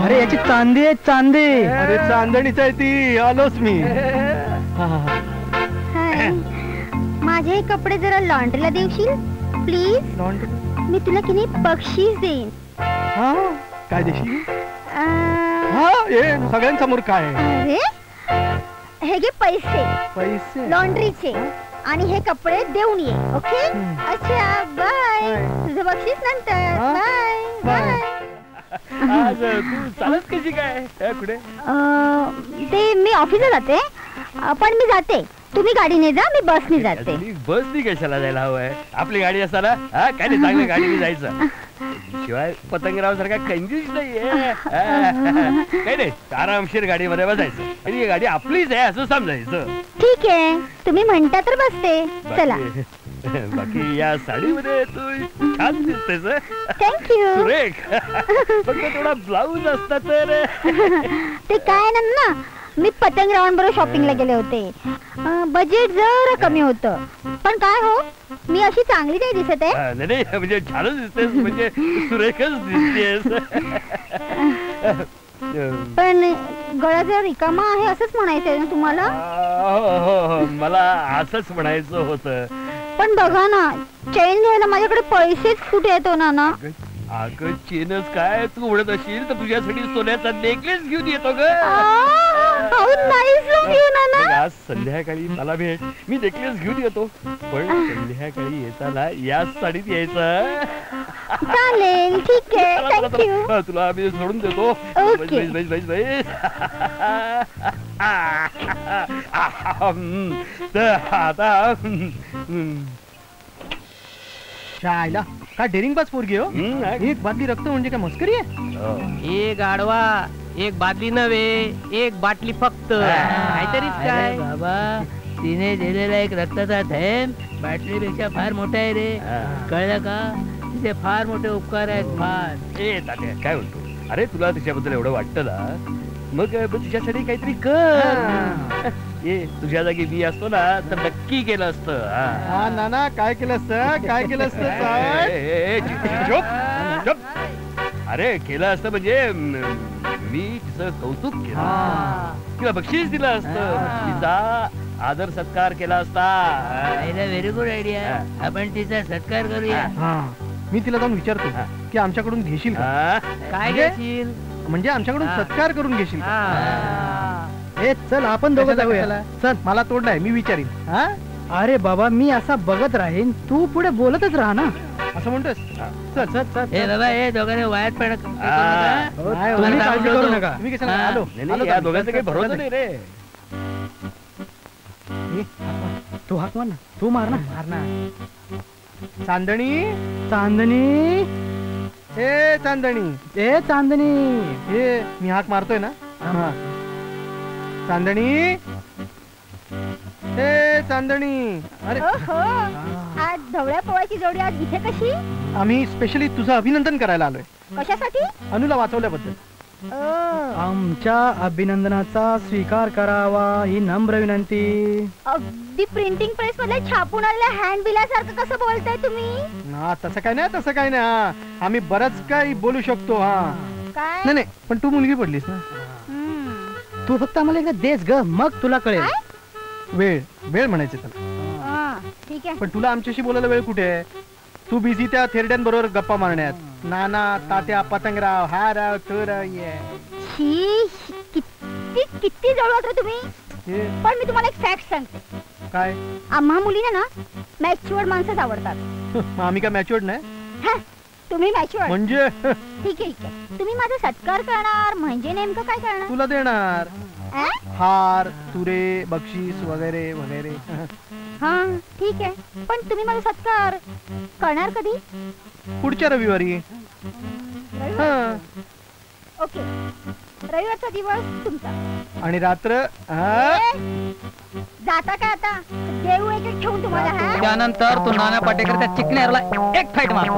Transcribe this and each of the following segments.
अरे याची चांदी आहे, चांदी. अरे चांदणीच आहे ती. आलोच मी. माझे हे कपडे जरा लॉन्ड्रीला देशील प्लीज? मी तुला की नाही बक्षीस देईन. काय देशील? सगळ्यांसमोर काय? अरे हे घे पैसे. पैसे लॉन्ड्रीचे आणि हे कपडे देऊन ये. ओके. अच्छा बाय. तुझं बक्षीस नंतर. Bye bye. आज तू चालत कशी काय? कुठे? ते मी ऑफिसला जाते पण मी जाते. तुम्ही गाडीने जा, मी बसने जाते. बसनी कशाला जायला हवंय? आपली गाडी असताना काय नाही, चांगल्या गाडीने जायचं. शिवाय पतंगराव सारखा कंजूस नाहीये. काही नाही, आरामशीर गाडीमध्ये बसायचं आणि ही गाडी आपलीच आहे असं समजायचं. ठीक आहे, तुम्ही म्हणता तर बसते. चला. बाकी या साडीमध्ये तू छान दिसतेस. थँक्यू. सुरेख. फक्त थोडा ब्लाऊज असता तर. ते काय ना, मी पतंगरावांबरोबर शॉपिंगला गेले होते. बजेट जरा कमी होतं. पण काय हो, मी अशी चांगली नाही दिसत आहे? नाही म्हणजे छानच दिसतेस, म्हणजे सुरेखच दिसतेस. पण गळा जरा रिकामा आहे असंच म्हणायचंय ना तुम्हाला? मला असंच म्हणायचं होतं. पण बघा ना, चेन घ्यायला माझ्याकडे पैसेच कुठे येतो ना. अगं चेनच काय, तू उडत असेल तर तुझ्यासाठी सोन्याचा नेकलेस घेऊन येतो ग. आज संध्याकाळी मला भेट, मी नेकलेस घेऊन येतो. पण संध्याकाळी येताना याच साडीत यायचं. चालेल, ठीक आहे. थँक्यू. तुला आम्ही सोडून देतो. आता शायला काय डेरिंग बाज पोरगी हो. एक बादली रक्त म्हणजे काय मस्करी आहे? एक आडवा, एक बादली नव्हे, एक बाटली फक्त. काहीतरीच काय बाबा. तिने दिलेला एक रक्ताचा थेंब बाटलीपेक्षा फार मोठा आहे रे. कळलं का? तिथे फार मोठे उपकार आहेत, फार. ए तात्या काय म्हणतो? अरे तुला तिच्याबद्दल एवढं वाटतं ना, मग तुझ्यासाठी काहीतरी कर. ये तुझ्या जागी मी असतो ना तर नक्की केलं असतं. नाना काय केलं असतं? काय केलं असतं? अरे केलं असतं म्हणजे मी तिचं कौतुक केलं, तिला बक्षीस दिलं असतं, तिचा आदर सत्कार केला असता. Very good idea. आपण तिचा सत्कार करूया. मी तिला जाऊन विचारतो की आमच्याकडून घेशील का? काय घेशील म्हणजे आमच्याकडून सत्कार करून घेशील. ए चल आपण दोघं जाऊया. चल मला तोड आहे, मी विचारीन. अरे बाबा मी असा बघत राहीन, तू पुढे बोलतच राहा ना. असं म्हणतोस? चल चल चल. हे बाबा हे दोघांनी वायात पण करू नका. मी कशाला आलो? या दोघांचा काही भरोसा नाही रे. तू हाक मार ना. तू मार ना. मार ना. चांदणी, चांदणी, ए चांदणी, ए चांदणी. हे मी हाक मारतोय ना. चांदणी, ए चांदणी. अरे आज ढवळ्या पोळ्याची जोडी आज इथे कशी? आम्ही स्पेशली तुझं अभिनंदन करायला आलोय. कशासाठी? अनुला वाचवल्याबद्दल. आमच्या अभिनंदनाचा स्वीकार करावा ही नम्र विनंती. अगदी प्रिंटिंग प्रेस मध्ये छापून आलेल्या हँड बिलासारखं कसं बोलताय तुम्ही? ना तसं काय नाही, तसं काय नाही. आम्ही बरंच काही बोलू शकतो. काय नाही नाही, पण तू मुलगी पडलीस ना. तू फक्त आम्हाला एकदा देस ग, मग तुला कळेल. वेळ वेळ म्हणायचे त्याला. ठीक आहे. पण तुला आमच्याशी बोलायला वेळ कुठे आहे? तू बिझी त्या थेरड्यांबरोबर गप्पा मारण्यात. नाना, तात्या, पतंगराव, हा राव तो राव. किती किती जवळ रे तुम्ही. पण मी तुम्हाला एक फॅक्ट सांगते. काय? आम्हा मुलींना ना मॅच्युअर्ड माणसंच आवडतात. आम्ही काय मॅच्युअर्ड नाही? तुम्ही मॅच्युअर्ड म्हणजे? ठीक आहे. तुम्ही माझा सत्कार करणार म्हणजे नेमकं काय करणार? तुला देणार हार, तुरे, बक्षीस वगैरे वगैरे. हा ठीक आहे. पण तुम्ही माझा सत्कार करणार कधी? पुढच्या रविवारी. ओके. रविवारचा दिवस तुमचा आणि रात्र. जाता काय आता? देऊ एक एक ठेवून तुम्हाला. त्यानंतर तू नाना पाटेकर त्या चिकण्याला एक फाईट मारतो.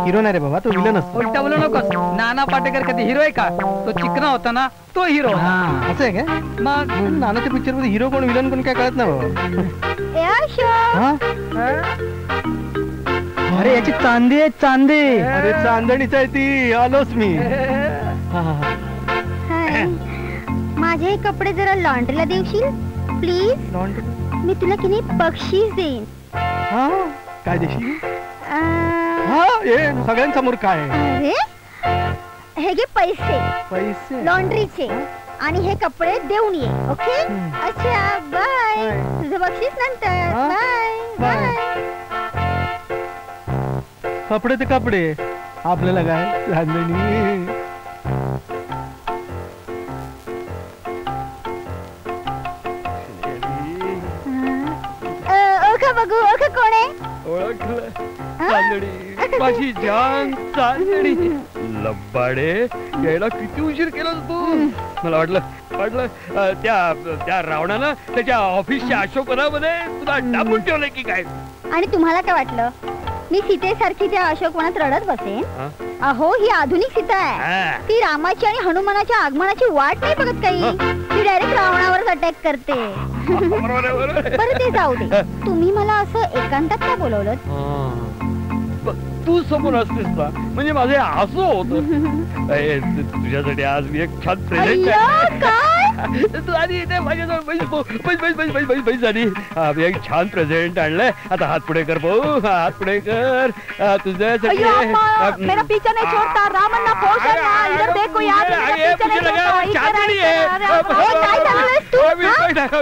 हिरो नाही रे बाबा, तो विलन असतो. उलटा बोलू नकोस. नाना पाटेकर कधी हिरो आहे का? तो चिकना होता ना, तो हिरो. असं आहे का? मग नानाच्या पिक्चर मध्ये हिरो कोण विलन कोण काय कळत नाही बाबा. अरे याची चांदी आहे चांदी. अरे चांदणीच आहे ती. आलोच मी. हाय. माझे हे कपडे जरा लॉन्ड्रीला देशील प्लीज. मी तुला की नाही बक्षीस देईन. काय देशील? अं, हे सगळ्यांसमोर काय? अरे हे घे पैसे पैसे? लॉन्ड्रीचे आणि हे कपडे देऊन ये. ओके. अच्छा बाय. तुझं बक्षीस नंतर. हा? Bye bye. बाय. कपडे ते कपडे, आपल्याला काय चांदणी. ओळखा बघू. ओळखा कोण आहे? ओळखलं. चांदणी, माझी जान चांदणी. लब्बाडे, यायला किती उशीर केलास तू. मला वाटलं त्या रावणानं त्याच्या ऑफिसच्या अशोकवनामध्ये तुला डांबून ठेवलंय की काय. आणि तुम्हाला काय वाटलं मी सीतेसारखी त्या अशोकवनात रडत बसेन? अहो ही आधुनिक सीता आहे. ती रामाची आणि हनुमानाच्या आगमनाची वाट नाही बघत काही. ती डायरेक्ट रावणावरच अटॅक करते. बरं ते जाऊ दे. तुम्ही मला असं एकांतात का बोलवलं? तू समोर असतेस ना म्हणजे माझे हसू होत. तुझ्यासाठी आज मी एक छान प्रेझेंट तू आधी इथे माझ्याजवळ बैस आधी. मी एक छान प्रेझेंट आणलंय. आता हात पुढे कर भाऊ. हात पुढे कर. तुझ्यासाठी मेरा पीछा नहीं छोड़ता. रामन ना पोषण ना. इधर देखो यार.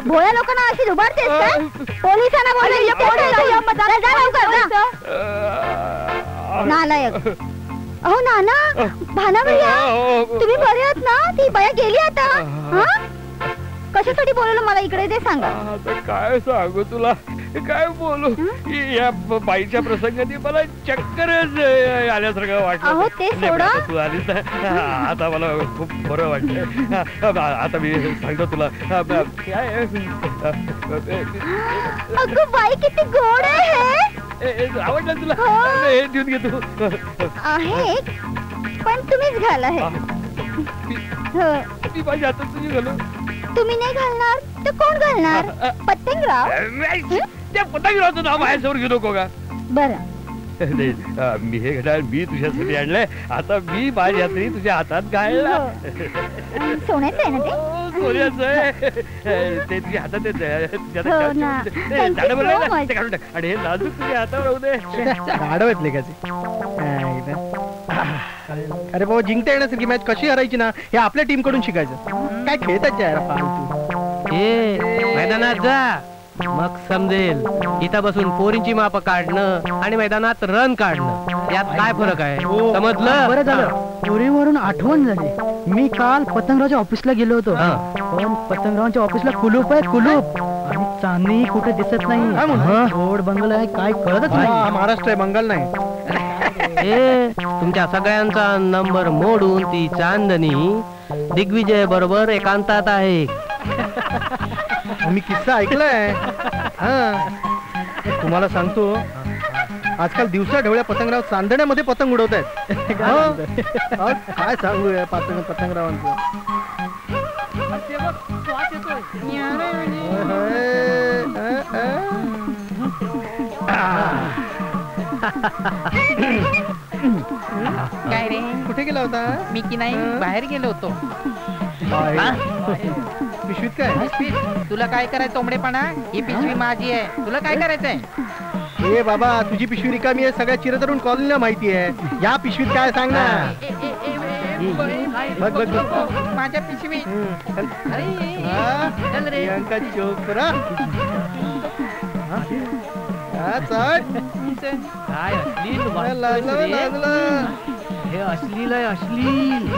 भोळ्या लोकांना अशी उभारतेस का? पोलिसांना नालायक. अहो नाना भाना भैया तुम्ही बरे आहात ना? ती बया गेली आता. कशासाठी बोलवलं मला इकडे ते सांगा. आता काय सांगू तुला. काय बोलू. या बाईच्या प्रसंगाने मला चक्करच आल्यासारखं वाटलं. अहो ते सोडा. तू आलीस आता मला खूप बरं वाटतं. आता मी सांगतो तुला काय. अगं बाई किती गोड आहे. आवडलं तुला. हे देऊन घे तू. आहे पण तुम्हीच घाला हे. ती माझ्या हातात तुझी घालू. तुम्ही नाही घालणार तर कोण घालणार? पतंगराव. त्या पतंगरावचं नाव माझ्यासमोर घेऊ नको का. बरं मी हे घड्याळ मी तुझ्यासाठी आणलंय. आता मी माझ्या हातरी तुझ्या हातात घालणार. सोन्याचं आहे ना ते? सोन्याचं आहे. ते तुझ्या हातात काढून टाक. आणि हे नाजूक तुझ्या हातावर राहू दे. वाढवतले का अरे बाबा जिंकता येण्यासारखी मॅच कशी हरायची ना हे आपल्या टीम कडून शिकायचं. काय खेळतात यार फालतू. मैदानात जा मग समजेल. इथं बसून पोरींची माप काढणं आणि मैदानात रन काढणं यात काय फरक आहे समजलं? बरं झालं पोरीवरून आठवण झाली. मी काल पतंगरावच्या ऑफिसला गेलो होतो. पण पतंगरावच्या ऑफिसला कुलूप आहे कुलूप. आणि चांदणी कुठे दिसत नाही. रोड बंगला आहे काय कळतच नाही. महाराष्ट्र आहे बंगाल नाही. तुमच्या सगळ्यांचा नंबर मोडून ती चांदणी दिग्विजय बरोबर एकांतात आहे. मी किस्सा ऐकलाय. तुम्हाला सांगतो आजकाल दिवसा ढवळ्या पतंगराव चांदण्यामध्ये पतंग उडवत आहेत. काय सांगू पतंगरावांचं. काय रे कुठे गेला होता? मी की नाही बाहेर गेलो होतो. पिशवीत काय? पिशवीत तुला काय करायचं तोंबडेपणा. ही पिशवी माझी आहे. तुला काय करायचंय? ए बाबा तुझी पिशवी रिकामी आहे. सगळ्या चिरतरून कॉलनीला माहिती आहे. या पिशवीत काय सांग ना. बघ बघ माझ्या पिशवी. प्रियंका चोप्रा. काय अश्लील आहे अश्लील.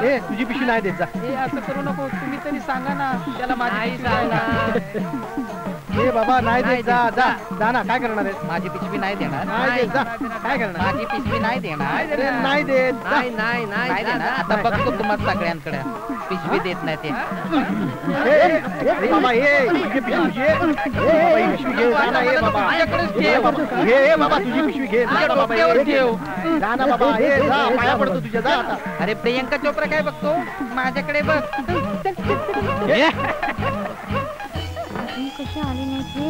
ए तुझी पिशवी नाही देत जा. असं करू नको. तुम्ही तरी सांगा ना त्याला. माझी सांगा. ए बाबा नाही देत जा. जा जा ना. काय करणार आहे? माझी पिशवी नाही देणार. नाही देत जा. काय करणार? माझी पिशवी नाही देणार. नाही देत. नाही देणार. आता बघतो तुम्हाला सगळ्यांकडे पिशवी देत नाही ते. बाबा ये तुझी पिशवी घे. पिशवी घे. बाबा तुझी पिशवी घे. जा ना बाबा. ये जा पाया पडतो तुझ्या. जा आता. अरे प्रियंका चोप्रा काय बघतो माझ्याकडे बघ. कशी आली नाही ते.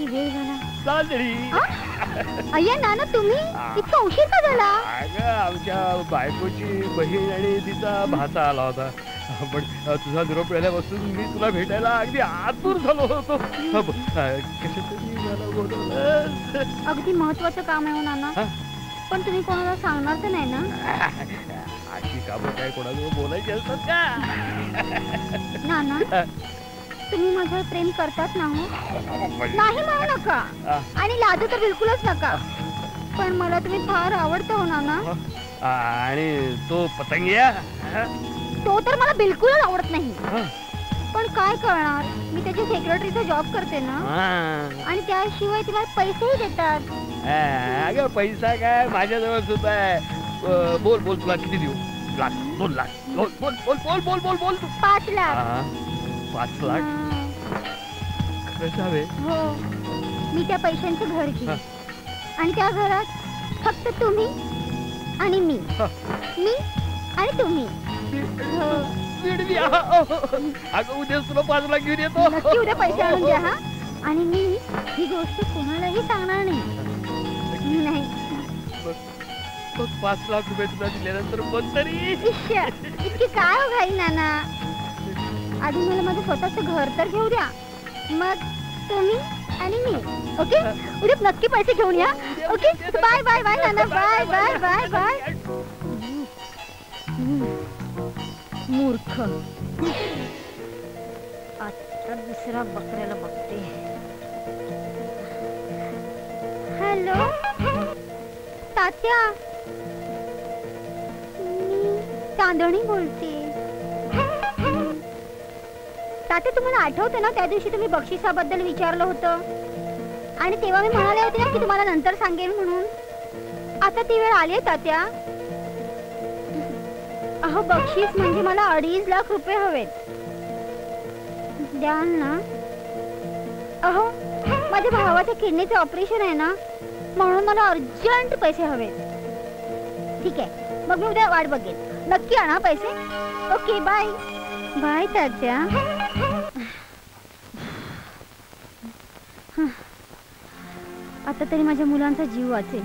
किती वेळ झाला चालतरी अय्या नाना तुम्ही इतका उशीर का झाला अगं आमच्या बायकोची बहीण आणि तिचा भाचा आला होता पण तुझा निरोप मिळाल्यापासून मी तुला भेटायला अगदी आतुर झालो होतो कशातरी मला बोलवलं. अगदी महत्वाचं काम आहे हो नाना हा? पण तुम्ही कोणाला सांगणार तर नाही ना अशी कामं काय कोणाजवळ बोलायची असतात का नाना तुम्ही माझ्यावर प्रेम करतात ना हो नाही म्हणू नका आणि लाजू तर बिलकुलच नका पण मला तुम्ही फार आवडता हो नाना आणि तो पतंगिया तो तर मला बिलकुलच आवडत नाही पण काय करणार मी त्याच्या सेक्रेटरीचा जॉब करते ना आणि त्याशिवाय तुम्हाला पैसेही देतात अगं पैसा काय माझ्याजवळ सुद्धा आहे बोल बोल तुला किती देऊ लाख 2 लाख बोल बोल बोल बोल बोल बोल बोल 5 लाख 5 लाख कशावे हो मी त्या पैशांचं घर घेईन आणि त्या घरात फक्त तुम्ही आणि मी आणि तुम्ही हो. अगं उद्या तुला 5 लाख घेऊन येतो नक्की उद्या पैसे आणून द्या हा आणि मी ही गोष्ट कोणालाही सांगणार नाही मग 5 लाख रुपये तुला दिल्यानंतर मग तरी इतकी काय हो घाई नाना आधी मला माझं स्वतःचं घर तर घेऊ द्या मग तुम्ही आणि मी ओके उद्या नक्की पैसे घेऊन या ओके बाय बाय बाय नाना बाय बाय बाय बाय मूर्ख आता दुसरा बकऱ्याला बघते हॅलो तात्या मी चांदणी बोलते तात्या तुम्हाला आठवतं ना त्या दिवशी तुम्ही बक्षिसाबद्दल विचारलं होतं आणि तेव्हा मी म्हणाले होते ना की तुम्हाला नंतर सांगेन म्हणून आता ती वेळ आली आहे तात्या अहो बक्षीस म्हणजे मला 2.5 लाख रुपये हवेत द्याल ना अहो माझ्या भावाच्या किडनीचं ऑपरेशन आहे ना म्हणून मला अर्जंट पैसे हवेत ठीक आहे मग मी उद्या वाट बघेन नक्की आणा पैसे ओके बाय बाय तात्या आता तरी माझ्या मुलांचा जीव वाचेल